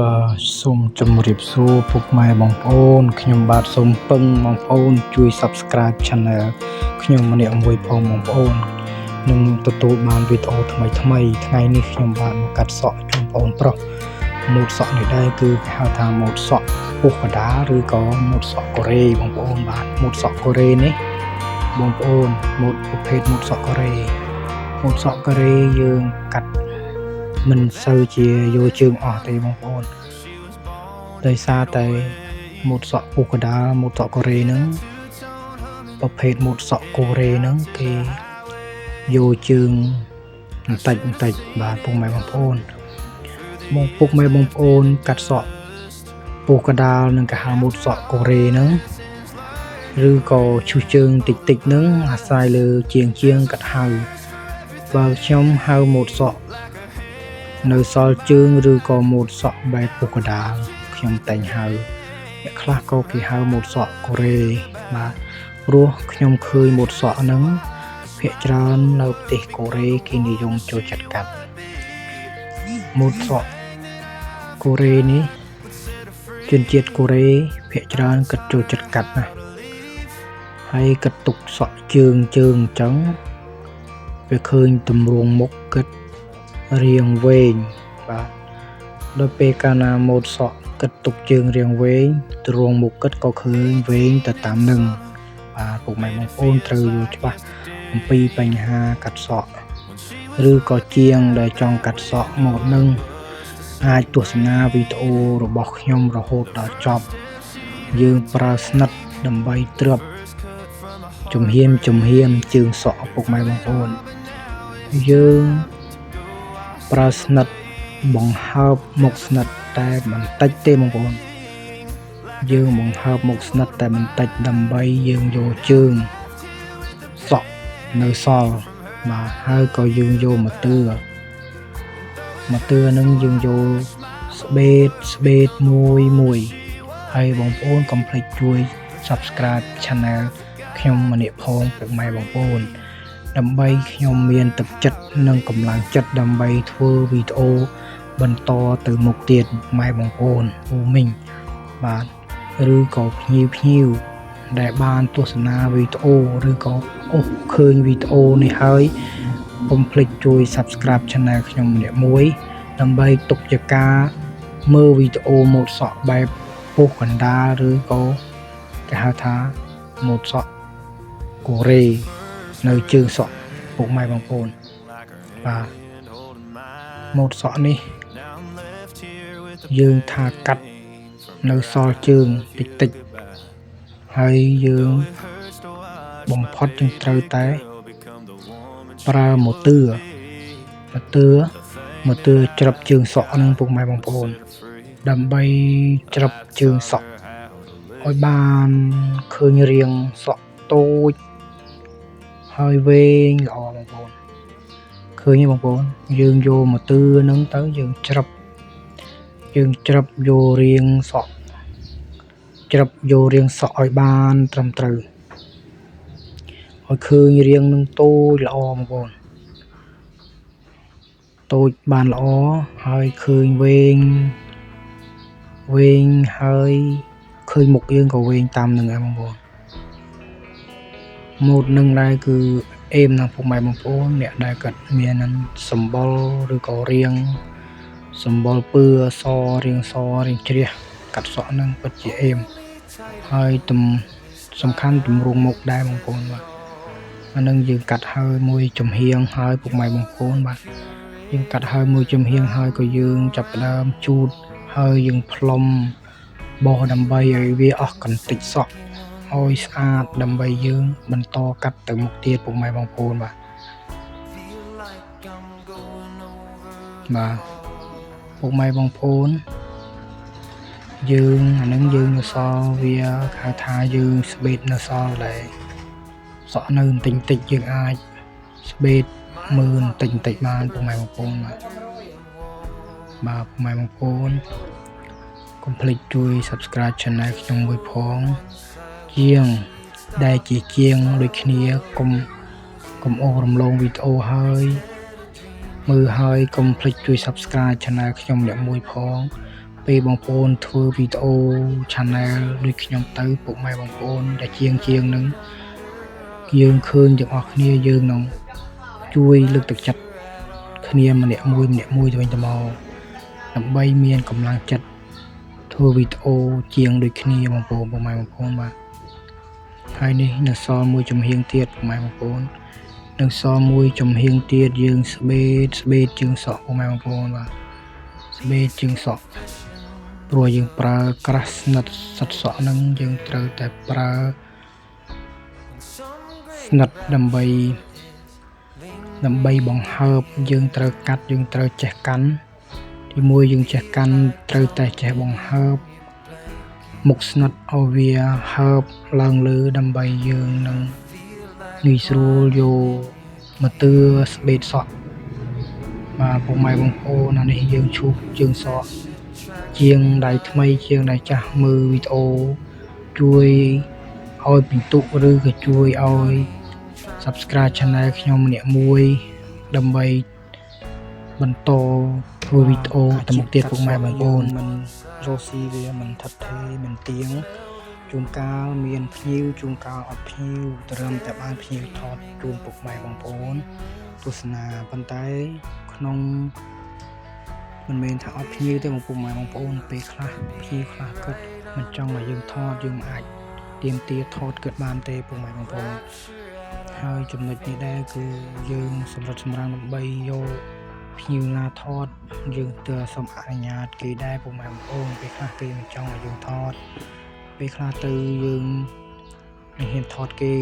បាទសូមជម្រាបសួរពុកម៉ែបងប្អូនខ្ញុំបាទសូមពឹងបងប្អូនជួយ Subscribe Channel ខ្ញុំម្នាក់មួយផងបងប្អូននឹងទទួលបានវីដេអូថ្មីថ្ងៃនេះខ្ញុំបាទមកកាត់សក់ជូនបងប្អូនប្រុសម៉ូដសក់នេះដែរគឺគេហៅថាម៉ូដសក់ពុះកដាលឬក៏ម៉ូដសក់កូរ៉េបងប្អូនបាទម៉ូដសក់កូរ៉េនេះបងប្អូនម៉ូដប្រភេទម៉ូដសក់កូរ៉េយើងកាត់មិនសូវជាយកជើងអស់ទេបងប្អូនដោយសារតែម៉ូដសក់ពុះកដាលម៉ូដសក់កូរ៉េហ្នឹងប្រភេទម៉ូដសក់កូរ៉េហ្នឹងគេយកជើងបន្តិចបាទពុកម៉ែបងប្អូនពុកម៉ែបងប្អូនកាត់សក់ពុះកដាលនឹងគេហៅម៉ូដសក់កូរ៉េហ្នឹងឬក៏ឈូសជើងតិចហ្នឹងអាស្រ័យលើជាងកាត់ហៅបើខ្ញុំហៅម៉ូដសក់នៅសល់ជើងឬក៏ម៉ូដសក់បែបពុះកដាលខ្ញុំតែងហៅអ្នកខ្លះក៏គេហៅម៉ូដសក់កូរ៉េបាទព្រោះខ្ញុំឃើញម៉ូដសក់ហ្នឹងភាគច្រើននៅប្រទេសកូរ៉េគេនិយមចូលចិត្តកាត់ម៉ូដសក់កូរ៉េនេះជនជាតិកូរ៉េភាគច្រើនគិតចូលចិត្តកាត់ណាហើយគិតទុកសក់ជើងអញ្ចឹងវាឃើញទម្រង់មុខគិតរាងវែងបាទដល់ពេលកាលណាម៉ូដសក់គិតទុកជើងរាងវែងទម្រង់មុខគិតក៏ឃើញវែងទៅតាមនឹងបាទពុកម៉ែបងប្អូនត្រូវយល់ច្បាស់អំពីបញ្ហាកាត់សក់ឬក៏ជាងដែលចង់កាត់សក់ម៉ូដនឹងអាចទស្សនាវីដេអូរបស់ខ្ញុំរហូតដល់ចប់យើងប្រើស្និតដើម្បីត្រាប់ជំហានជើងសក់ពុកម៉ែបងប្អូនយើងប្រើស្និតបង្ហើបមុខស្និតតែបន្តិចទេបងប្អូនយើងបង្ហើបមុខស្និតតែបន្តិចដើម្បីយើងយកជើងសក់នៅសល់បាទហើយក៏យើងយកមកទឿនឹងយើងយកស្បេតមួយហើយបងប្អូនកុំភ្លេចជួយ Subscribe Channel ខ្ញុំម្នាក់ផងពុកម៉ែបងប្អូនដើម្បីខ្ញុំមានទឹកចិត្តនិងកម្លាំងចិត្តដើម្បីធ្វើវីដេអូបន្តទៅមុខទៀតម៉ែបងប្អូនពូមីងបាទឬក៏ភ្ញៀវដែលបានទស្សនាវីដេអូឬក៏ឃើញវីដេអូនេះហើយកុំភ្លេចជួយ Subscribe Channel ខ្ញុំម្នាក់មួយដើម្បីទុកជាការមើលវីដេអូម៉ូដសក់បែបពុះកណ្ដាលឬក៏គេហៅថាម៉ូដសក់កូរ៉េនៅជើងសក់ពុកម៉ែបងប្អូនបាទម៉ូដសក់នេះយើងថាកាត់នៅសល់ជើងតិចហើយយើងបំផុតយើងត្រូវតែប្រើម៉ូទ័រច្រឹបជើងសក់នឹងពុកម៉ែបងប្អូនដើម្បីច្រឹបជើងសក់ឲ្យបានឃើញរាងសក់តូចហើយវែងល្អបងប្អូនឃើញទេបងប្អូនយើងយកម៉ូទ័រហ្នឹងទៅយើងច្រឹបយករាងសក់ឲ្យបានត្រឹមត្រូវឲ្យឃើញរាងនឹងតូចល្អបងប្អូនតូចបានល្អហើយឃើញវែងហើយឃើញមុខយើងក៏វែងតាមនឹងដែរបងប្អូនម៉ូដនឹងដែរគឺអេមណាស់ពុកម៉ែបងប្អូនអ្នកដែលគាត់មានសម្បុរឬក៏រាងសម្បុរពឺអសរាងជ្រះកាត់សក់នឹងពិតជាអេមហើយសំខាន់ទម្រង់មុខដែរបងប្អូនបាទអានឹងយើងកាត់ហើយមួយចំហៀងហើយពុកម៉ែបងប្អូនបាទយើងកាត់ហើយមួយចំហៀងហើយក៏យើងចាប់ផ្ដើមជូតហើយយើងផ្លុំបោះដើម្បីឲ្យវាអស់កន្តិចសក់ឲ្យស្អាតដើម្បីយើងបន្តកាត់ទៅមុខទៀតពុកម៉ែបងប្អូនបាទពុកម៉ែបងប្អូនយើងអានឹងយើងនៅសល់វាហៅថាយើងស្បេតនៅសល់ដែរសក់នៅបន្តិចយើងអាចស្បេតមើលបន្តិចបានពុកម៉ែបងប្អូនបាទពុកម៉ែបងប្អូនកុំភ្លេចជួយ Subscribe Channel ខ្ញុំមួយផងជាងដែលជាជាងដូចគ្នាកុំអូសរំលងវីដេអូហើយមើលហើយកុំភ្លេចជួយ Subscribe Channel ខ្ញុំម្នាក់មួយផង ពេលបងប្អូនធ្វើវីដេអូ channel ដូចខ្ញុំទៅពុកម៉ែបងប្អូនដែលជាងនឹងយើងឃើញទាំងអស់គ្នាយើងនឹងជួយលើកទឹកចិត្តគ្នាម្នាក់មួយទៅវិញទៅមកដើម្បីមានកម្លាំងចិត្តធ្វើវីដេអូជាងដូចគ្នាបងប្អូនពុកម៉ែបងប្អូនបាទហើយនេះនៅសល់មួយចំហៀងទៀតពុកម៉ែបងប្អូននៅសល់មួយចំហៀងទៀតយើងស្បេតជើងសក់ពុកម៉ែបងប្អូនបាទស្បេតជើងសក់ព្រោះយើងប្រើក្រាស់ស្និតសិតសក់ហ្នឹងយើងត្រូវតែប្រើស្និតដើម្បីបង្ហើបយើងត្រូវកាត់យើងត្រូវចេះកាន់ទីមួយយើងចេះកាន់ត្រូវតែចេះបង្ហើបមុខស្និតឲ្យវាហើបឡើងលើដើម្បីយើងនឹងងាយស្រួលយកមកទឿស្បេតសក់បាទពុកម៉ែបងប្អូនអានេះយើងឈូសជើងសក់ជាងដៃថ្មីជាងដៃចាស់មើលវីដេអូជួយឲ្យពិន្ទុឬក៏ជួយឲ្យ Subscribe Channel ខ្ញុំម្នាក់មួយដើម្បីបន្តធ្វើវីដេអូទៅមុខទៀតពុកម៉ែបងប្អូនមិនរស់ស៊ីវាមិនថិតថេរមិនទៀងជួនកាលមានភ្ញៀវជួនកាលអត់ភ្ញៀវត្រឹមតែបានភ្ញៀវថតជូនពុកម៉ែបងប្អូនទស្សនាប៉ុន្តែក្នុងមិនមែនថាអត់ភ្ញៀវទេពុកម៉ែបងប្អូនពេលខ្លះភ្ញៀវខ្លះគាត់មិនចង់ឲ្យយើងថតយើងអាចទៀមទាថតគាត់បានទេពុកម៉ែបងប្អូនហើយចំណុចនេះដែរគឺយើងសម្រិតសម្រាំងដើម្បីយកភ្ញៀវណាថតយើងទៅសូមអនុញ្ញាតគេដែរពុកម៉ែបងប្អូនពេលខ្លះគេមិនចង់ឲ្យយើងថតពេលខ្លះទៅយើងមិនហ៊ានថតគេ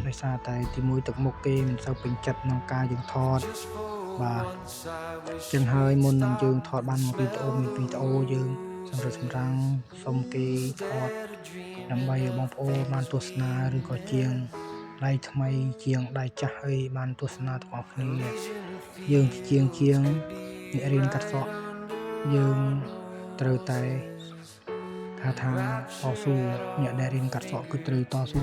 ដោយសារតែទីមួយទឹកមុខគេមិនសូវពេញចិត្តក្នុងការយើងថតបាទចឹងហើយមុននឹងយើងថតបានវីដេអូយើងសម្រិតសម្រាំងសុំគេថតដើម្បីឲ្យបងប្អូនបានទស្សនាឬក៏ជាងដៃថ្មីជាងដៃចាស់អីបានទស្សនាទាំងអស់គ្នាយើងជាងអ្នករៀនកាត់សក់យើងត្រូវតែថាតស៊ូអ្នកដែលរៀនកាត់សក់គឺត្រូវតស៊ូ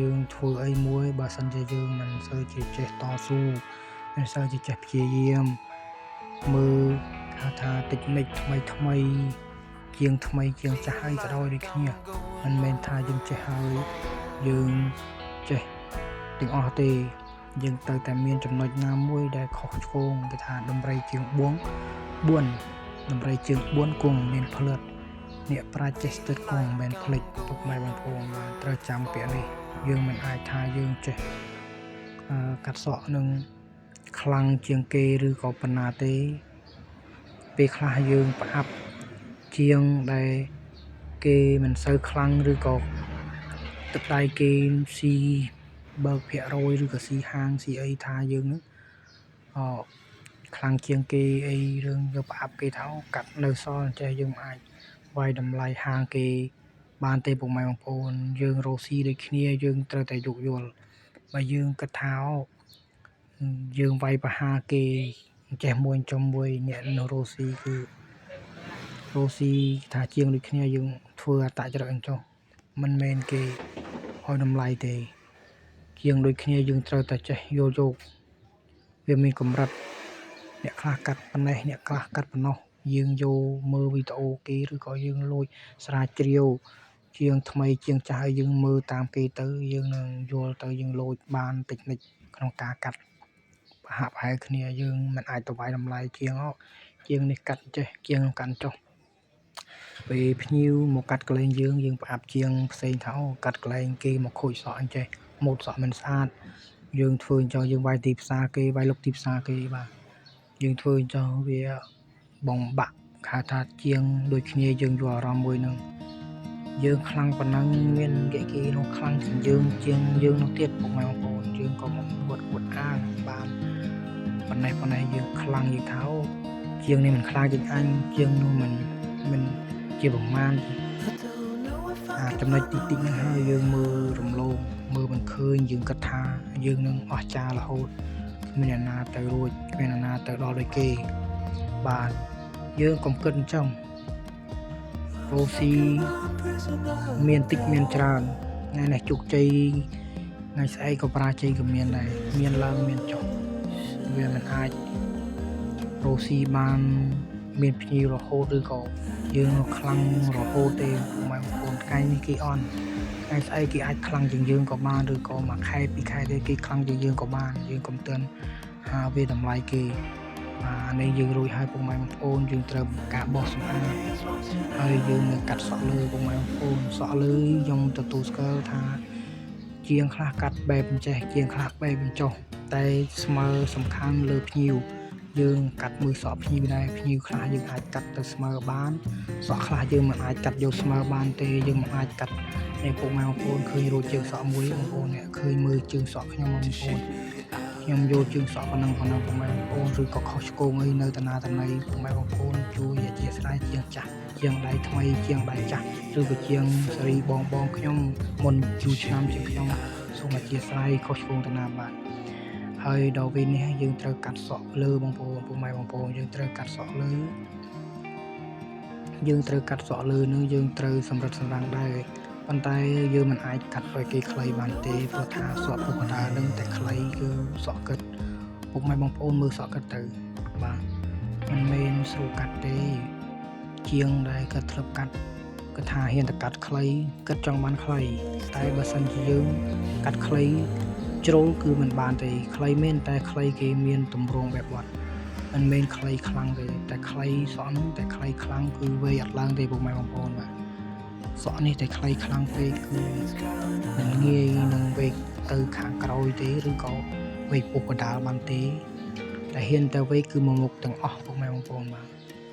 យើងធ្វើអីមួយបើសិនជាយើងមិនសូវជាចេះតស៊ូមិនសូវជាចេះព្យាយាមមើលថាតិចនិចថ្មីជាងថ្មីជាងចាស់អីក៏ដោយដូចគ្នាមិនមែនថាយើងចេះហើយយើងចេះទាំងអស់ទេយើងត្រូវតែមានចំណុចណាមួយដែលខុសឆ្គងគេថាដំរីជើង4ដំរីជើង4គង់មានផ្លិតអ្នកប្រាជ្ញចេះស្ទើរគង់មិនមែនផ្លិចពុកម៉ែបងប្អូនត្រូវចាំពាក្យនេះយើងមិនអាចថាយើងចេះកាត់សក់នឹងខ្លាំងជាងគេឬក៏ប៉ុណ្ណាទេពេលខ្លះយើងប្រអាប់ជាងដែលគេមិនសូវខ្លាំងឬក៏ទឹកដៃគេស៊ីបើកភាគរយឬក៏ស៊ីហាងស៊ីអីថាយើងនឹងខ្លាំងជាងគេអីរឿងយើងប្រអាប់គេថាកាត់នៅសល់ចេះយើងអាចវាយតម្លៃហាងគេបានទេពុកម៉ែបងប្អូនយើងរស់ស៊ីដូចគ្នាយើងត្រូវតែយោគយល់បើយើងគិតថាយើងវាយប្រហារគេចេះមួយចំមួយអ្នកនៅរស់ស៊ីគឺរស់ស៊ីថាជាងដូចគ្នាយើងធ្វើអត្តចរិតអញ្ចឹងមិនមែនគេឲ្យតម្លៃទេជាងដូចគ្នាយើងត្រូវតែចេះយល់យកវាមានកម្រិតអ្នកខ្លះកាត់ប៉ុណ្ណេះអ្នកខ្លះកាត់ប៉ុណ្ណោះយើងយកមើលវីដេអូគេឬក៏យើងលួចស្រាវជ្រាវជាងថ្មីជាងចាស់ឲ្យយើងមើលតាមគេទៅយើងនឹងយល់ទៅយើងលួចបានតិចនិចក្នុងការកាត់ប្រហាក់ប្រហែលគ្នាយើងមិនអាចទៅវាយតម្លៃជាងនេះកាត់ចេះជាងកាន់ចុះពេលភ្ញៀវមកកាត់កន្លែងយើងប្រអាប់ជាងផ្សេងថាកាត់កន្លែងគេមកខូចសក់អញ្ចេះម៉ូតសក់មិនស្អាតយើងធ្វើអញ្ចឹងយើងវាយទីផ្សារគេវាយលុកទីផ្សារគេបាទយើងធ្វើអញ្ចឹងវាបងបាក់ថាជាងដូចគ្នាយើងយកអារម្មណ៍មួយនឹងយើងខ្លាំងប៉ុណ្ណឹងមានគេនោះខ្លាំងជាងយើងនោះទៀតពុកម៉ែបងប្អូនយើងក៏មិនអួតអាងបានប៉ុណ្ណេះយើងខ្លាំងយើងថាជាងនេះមិនខ្លាំងជាងអញជាងនោះមិនជាប្រមាណចំណុចតិចហ្នឹងហើយយើងមើលរំលោភមើលមិនឃើញយើងគិតថាយើងនឹងអស្ចារ្យរហូតគ្មានអ្នកណាទៅរួចគ្មានអ្នកណាទៅដល់ដូចគេបាទយើងកុំគិតអញ្ចឹងរស់ស៊ីមានតិចមានច្រើនថ្ងៃនេះជោគជ័យថ្ងៃស្អែកក៏បរាជ័យក៏មានដែរមានឡើងមានចុះវាមិនអាចរស់ស៊ីបាន មានភ្ញៀវរហូតឬក៏យើងខ្លាំងរហូតទេពុកម៉ែបងប្អូនថ្ងៃនេះគេអន់ថ្ងៃស្អែកគេអាចខ្លាំងជាងយើងក៏បានឬក៏មួយខែពីរខែទេគេខ្លាំងជាងយើងក៏បានយើងកុំទិនហាវាតម្លៃគេនេះយើងរួចហើយពុកម៉ែបងប្អូនយើងត្រូវការបោះសម្អាតហើយយើងនឹងកាត់សក់លើពុកម៉ែបងប្អូនសក់លើខ្ញុំទទួលស្គាល់ថាជាងខ្លះកាត់បែបអញ្ចេះជាងខ្លះបែបអញ្ចោះតែស្មើសំខាន់លើភ្ញៀវយើងកាត់មើលសក់ភ្ញៀវដែរភ្ញៀវខ្លះយើងអាចកាត់ទៅស្មើបានសក់ខ្លះយើងមិនអាចកាត់យកស្មើបានទេយើងមិនអាចកាត់នេះពុកម៉ែបងប្អូនឃើញរួចជើងសក់មួយបងប្អូនអ្នកឃើញមើលជើងសក់ខ្ញុំបងប្អូនខ្ញុំយកជើងសក់ប៉ុណ្ណឹងពុកម៉ែបងប្អូនឬក៏ខុសឆ្គងអីនៅតាណាតាណីពុកម៉ែបងប្អូនជួយអធិស្ឋានជាងចាស់ជាងដៃថ្មីជាងដៃចាស់ឬក៏ជាងសេរីបងខ្ញុំមុនយូរឆ្នាំជាងខ្ញុំសូមអធិស្ឋានខុសឆ្គងតាណាបាទហើយដល់ពេលនេះយើងត្រូវកាត់សក់លើបងប្អូនពុកម៉ែបងប្អូនយើងត្រូវកាត់សក់លើនឹងយើងត្រូវសម្រិតសម្រាំងដែរប៉ុន្តែយើងមិនអាចកាត់ឲ្យគេខ្លីបានទេព្រោះថាសក់ពុកកណ្ដាលនឹងតែខ្លីគឺសក់កឹតពុកម៉ែបងប្អូនមើលសក់កឹតទៅបាទមិនមែនស្រួលកាត់ទេជាងដែលគាត់ធ្លាប់កាត់គាត់ថាហ៊ានតែកាត់ខ្លីគាត់ចង់បានខ្លីតែបើសិនជាយើងកាត់ខ្លីជ្រុលគឺមិនបានទេខ្លីមែនតែខ្លីគេមានតម្រងបែបវត្តមិនមែនខ្លីខ្លាំងទេតែខ្លីសក់នោះតែខ្លីខ្លាំងគឺវែងអត់ឡើងទេពុកម៉ែបងប្អូនបាទសក់នេះតែខ្លីខ្លាំងពេកគឺមិនងាយនឹងវែកទៅខាងក្រោយទេឬក៏វែកពុកកណ្ដាលបានទេតែហ៊ានតែវែកគឺមកមុខទាំងអស់ពុកម៉ែបងប្អូនបាទ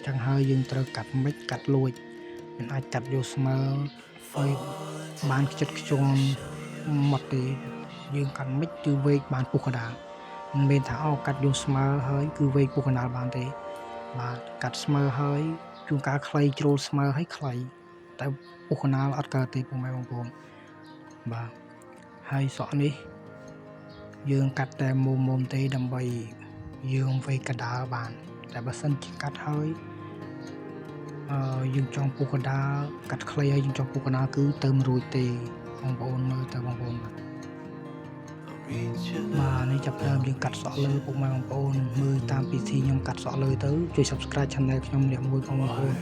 ចឹងហើយយើងត្រូវកាត់មិនកាត់លួចមិនអាចកាត់យកស្មើឲ្យបានខ្ជិតខ្ជាន់មកទេយើងកាត់មិនគឺវែកបានពុកកណ្ដាលមិនមែនថាកាត់យកស្មើហើយគឺវែកពុកកណ្ដាលបានទេបាទកាត់ស្មើហើយជួនកាលខ្លីជ្រុលស្មើហើយខ្លីតែពុកកណ្ដាលអត់កើតទេពុកម៉ែបងប្អូនបាទហើយសក់នេះយើងកាត់តែមុំទេដើម្បីយើងវែកកណ្ដាលបានតែបើសិនជាកាត់ហើយយើងចង់ពុកកណ្ដាលកាត់ខ្លីហើយយើងចង់ពុកកណ្ដាលគឺទៅមិនរួចទេបងប្អូនមើលទៅបងប្អូនបាទនេះចាប់ដើមយើងកាត់សក់លើពុកម៉ែបងប្អូនមើលតាមពិធីខ្ញុំកាត់សក់លើទៅជួយ Subscribe Channel ខ្ញុំអ្នកមួយបងប្អូន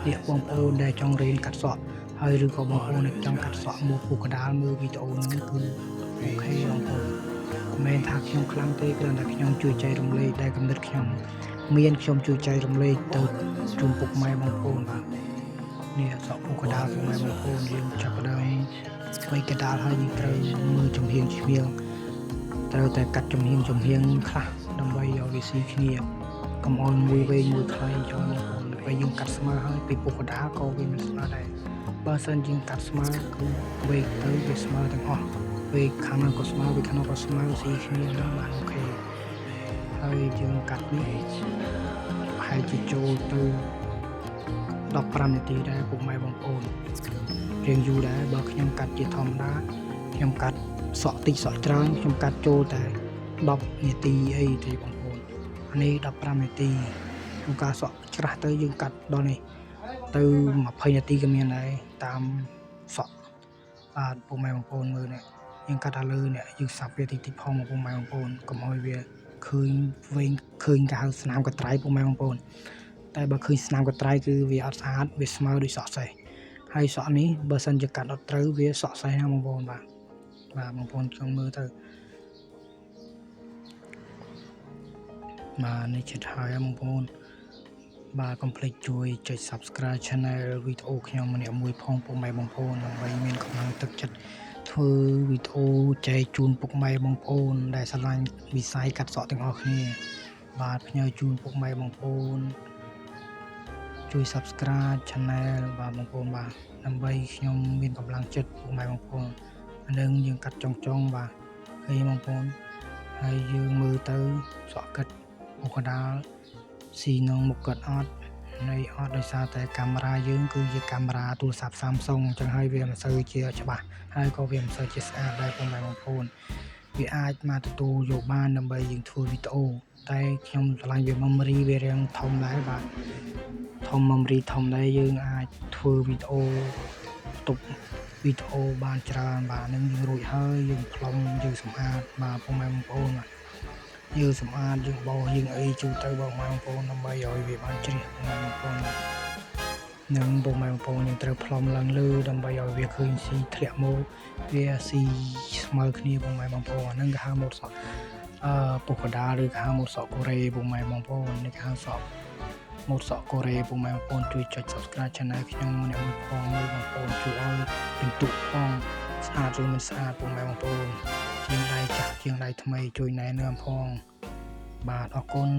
អ្នកបងប្អូនដែលចង់រៀនកាត់សក់ហើយឬក៏បងប្អូនដែលចង់កាត់សក់មកពុកកណ្ដាលមើលវីដេអូនេះគឺអូខេបងប្អូនមិនមែនថាខ្ញុំខ្លាំងទេគ្រាន់តែខ្ញុំជួយចែករំលែកដែលកំណត់ខ្ញុំមានខ្ញុំជួយចែករំលែកទៅជូនពុកម៉ែបងប្អូនបាទនេះសក់ពុកកណ្ដាលពុកម៉ែបងប្អូនយើងចាប់ដើមស្វ័យកណ្ដាលហើយយើងត្រូវមើលចំហៀងត្រូវតែកាត់ចំហៀងខ្លះដើម្បីឲ្យវាស៊ីគ្នាកុំឲ្យមួយវែងមួយខ្លីចុះបងប្អូនពេលយើងកាត់ស្មើហើយពីពុកកណ្ដាលក៏វាមិនស្មើដែរបើសិនយើងកាត់ស្មើគឺវែងទៅវាស្មើទាំងអស់វែងខាងនោះក៏ស្មើវែងខាងនោះក៏ស្មើស៊ីគ្នានឹងបានអូខេហើយយើងកាត់នេះហើយជាចូលទៅ15នាទីដែរពុកម៉ែបងប្អូនរៀងយូរដែរបើខ្ញុំកាត់ជាធម្មតាខ្ញុំកាត់សក់តិចសក់ច្រើនខ្ញុំកាត់ចូលតែ10នាទីអីទេបងប្អូនអានេះ15នាទីក្នុងការសក់ច្រាស់ទៅយើងកាត់ដល់នេះទៅ20នាទីក៏មានដែរតាមសក់បាទពុកម៉ែបងប្អូនមើលនេះយើងកាត់ដល់លើនេះយើងសាប់វាតិចផងពុកម៉ែបងប្អូនកុំឲ្យវាឃើញវែងឃើញគេហៅស្នាមកត្រៃពុកម៉ែបងប្អូនតែបើឃើញស្នាមកត្រៃគឺវាអត់ស្អាតវាស្មើដូចសក់សេះហើយសក់នេះបើសិនជាកាត់អត់ត្រូវវាសក់សេះណាបងប្អូនបាទបងប្អូនចង់មើលទៅនេះចិត្តហើយបងប្អូនបាទកុំភ្លេចជួយចុច Subscribe Channel វីដេអូខ្ញុំម្នាក់មួយផងពុកម៉ែបងប្អូនដើម្បីមានកម្លាំងទឹកចិត្តធ្វើវីដេអូចែកជូនពុកម៉ែបងប្អូនដែលស្រឡាញ់វិស័យកាត់សក់ទាំងអស់គ្នាបាទផ្ញើជូនពុកម៉ែបងប្អូនជួយ Subscribe Channel បាទបងប្អូនបាទដើម្បីខ្ញុំមានកម្លាំងចិត្តពុកម៉ែបងប្អូននឹងយើងកាត់ចុងបាទឃើញបងប្អូនហើយយើងមើលទៅសក់កាត់ពុកកណ្ដាលស៊ីនងមុខកាត់អត់នៃអត់ដោយសារតែកាមេរ៉ាយើងគឺជាកាមេរ៉ាទូរស័ព្ទ Samsung អញ្ចឹងហើយវាមិនសូវជាច្បាស់ហើយក៏វាមិនសូវជាស្អាតដែរពុកម៉ែបងប្អូនវាអាចមកទទួលយកបានដើម្បីយើងធ្វើវីដេអូតែខ្ញុំឆ្លាញ់វា memory វារាងធំដែរបាទធំ memory ធំដែរយើងអាចធ្វើវីដេអូផ្ទុកវីដេអូបានច្រើនបាទនឹងយើងរួចហើយយើងប្លុំយើងសម្អាតបាទពុកម៉ែបងប្អូន យើងសម្អាតយើងបោសយើងអីជូរទៅបងប្អូនដើម្បីឲ្យវាបានជ្រះបងប្អូននឹងបងប្អូនយើងត្រូវផ្លុំឡើងលើដើម្បីឲ្យវាឃើញស៊ីធ្លាក់មកវាស៊ីស្មើគ្នាបងប្អូនហ្នឹងគេហៅម៉ូតសក់ពុកកដាឬគេហៅម៉ូតសក់កូរ៉េបងប្អូននេះគេហៅសក់ម៉ូតសក់កូរ៉េបងប្អូនជួយចុច Subscribe Channel ខ្ញុំម្នាក់មួយផងមើលបងប្អូនជួយឲ្យពិន្ទុផងស្អាតឬមិនស្អាតបងប្អូនជាងដៃចាស់ជាងដៃថ្មីជួយណែនាំផងបាទអរគុណ